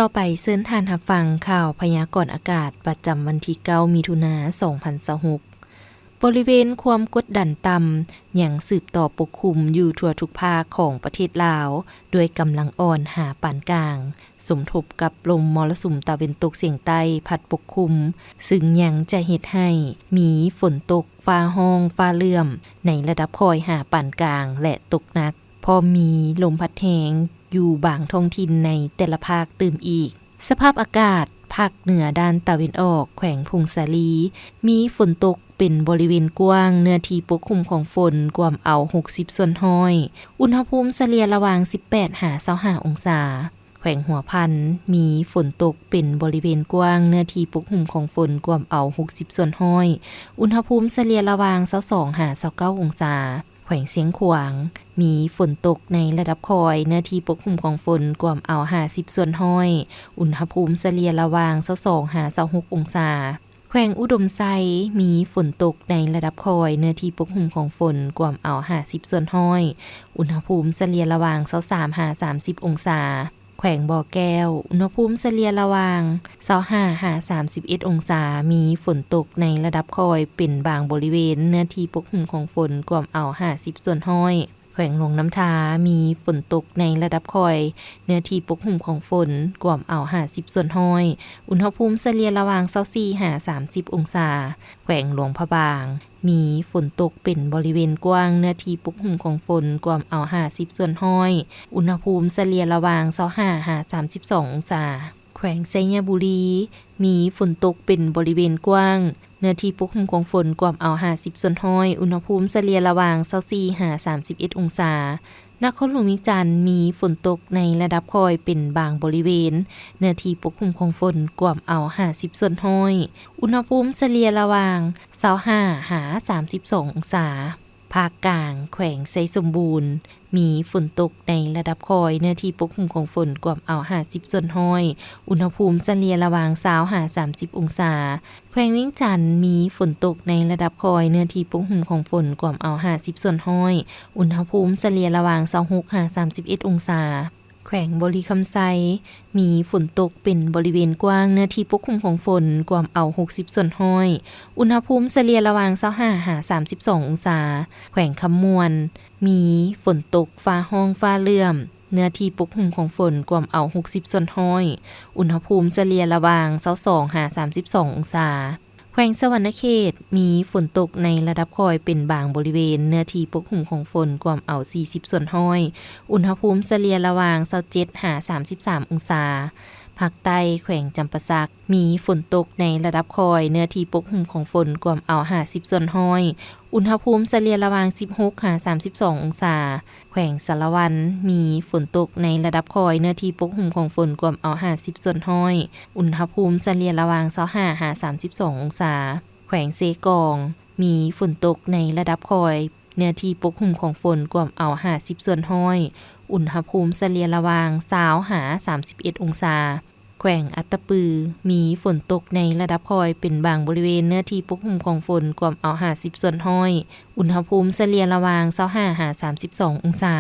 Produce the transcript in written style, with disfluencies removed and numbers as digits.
ต่อไปเชิญท่านรับฟังข่าวพยากรณ์อากาศประจำวันที่9มิถุนายน 2026 บริเวณความกดดันต่ำยังสืบต่อปกคลุมอยู่ทั่วทุกภาคของประเทศลาวด้วยกำลังอ่อนหาปานกลางสมทบกับลมมรสุมตะวันตกเฉียงใต้พัดปกคลุมซึ่งยังจะเฮ็ดให้มีฝนตกฟ้าห้องฟ้าเลื่อมในระดับคอยหาปานกลางและตกหนักพอมีลมพัดแรงอยู่บางท้องถิ่นในแต่ละภาคตื่มอีกสภาพอากาศภาคเหนือด้านตะวันออกแขวงพงสาลีมีฝนตกเป็นบริเวณกว้างเนื้อที่ปกคลุมของฝนกว่าเอา60ส่วนห้อยอุณหภูมิเฉลี่ยระหว่าง18-25องศาแขวงหัวพันมีฝนตกเป็นบริเวณกว้างเนื้อที่ปกคลุมของฝนกว่าเอา60ส่วนห้อยอุณหภูมิเฉลี่ยระหว่าง22-29องศาแขวงเสียงขวางมีฝนตกในระดับคอยเนื้อที่ปกคลุมของฝนกว่าเอา50ส่วนห้อยอุณหภูมิเฉลี่ยระหว่าง22-26องศาแขวงอุดมไซมีฝนตกในระดับคอยเนื้อที่ปกคลุมของฝนกว่าเอา50ส่วนห้อยอุณหภูมิเฉลี่ยระหว่าง23-30องศาแขวงบ่อแก้วอุณหภูมิเฉลี่ยระหว่าง25-31องศามีฝนตกในระดับคอยเป็นบางบริเวณเนื้อที่ปกคลุมของฝนกว่าเอา50ส่วนห้อยแขวงหลวงน้ำทามีฝนตกในระดับคอยเนื้อที่ปกคลุมของฝนกว่าเอา50ส่วนห้อยอุณหภูมิเฉลี่ยระหว่าง24-30องศาแขวงหลวงพระบางมีฝนตกเป็นบริเวณกว้างเนื้อที่ปกคลุมของฝนกว่าเอา50ส่วนห้อยอุณหภูมิเฉลี่ยระหว่าง25-32องศาแขวงไชยบุรีมีฝนตกเป็นบริเวณกว้างเนื้อที่ปกคลุมของฝนกว่าเอา50ส่วนห้อยอุณหภูมิเฉลี่ยระหว่าง24-31องศานครหลวงวิจันทร์มีฝนตกในระดับคอยเป็นบางบริเวณเนื้อที่ปกคลุมของฝนกว่าเอา50ส่วนห้อยอุณหภูมิเฉลี่ยระหว่าง25-32องศาภาคกลางแขวงไชยสมบูรณ์มีฝนตกในระดับคอยเนื้อที่ปกคลุมของฝนกว่าเอา50ส่วนห้อยอุณหภูมิเฉลี่ยระหว่าง20-30องศาแขวงเวียงจันทน์มีฝนตกในระดับคอยเนื้อที่ปกคลุมของฝนกว่าเอา50ส่วนห้อยอุณหภูมิเฉลี่ยระหว่าง26-31องศาแขวงบริคำไซมีฝนตกเป็นบริเวณกว้างเนื้อที่ปกคลุมของฝนกว่าเอา60ส่วนห้อยอุณหภูมิเฉลี่ยระหว่าง25-32องศาแขวงคำมวนมีฝนตกฟ้าห้องฟ้าเลื่อมเนื้อที่ปกคลุมของฝนกว่าเอา60ส่วนห้อยอุณหภูมิเฉลี่ยระหว่าง22-32องศาแขวงสวรรณเขตมีฝนตกในระดับคอยเป็นบางบริเวณเนื้อที่ปกคลุมของฝนกว่าเอา40ส่วนห้อยอุณหภูมิเฉลี่ยระหว่าง27-33องศาภาคใต้แขวงจำปาสักมีฝนตกในระดับคอยเนื้อที่ปกคลุมของฝนกว่าเอา50ส่วนห้อยอุณหภูมิเฉลี่ยระหว่าง16-32องศาแขวงสารวันมีฝนตกในระดับคอยเนื้อที่ปกคลุมของฝนกว่าเอา50ส่วนห้อยอุณหภูมิเฉลี่ยระหว่าง25-32องศาแขวงเซกองมีฝนตกในระดับคอยเนื้อที่ปกคลุมของฝนกว่าเอา50ส่วนห้อยอุณหภูมิเฉลี่ยระหว่าง20-31องศาแขวงอัตตปือมีฝนตกในระดับคอยเป็นบางบริเวณเนื้อที่ปกคลุมของฝนกว่าเอา50ส่วนห้อยอุณหภูมิเฉลี่ยระหว่าง25-32องศา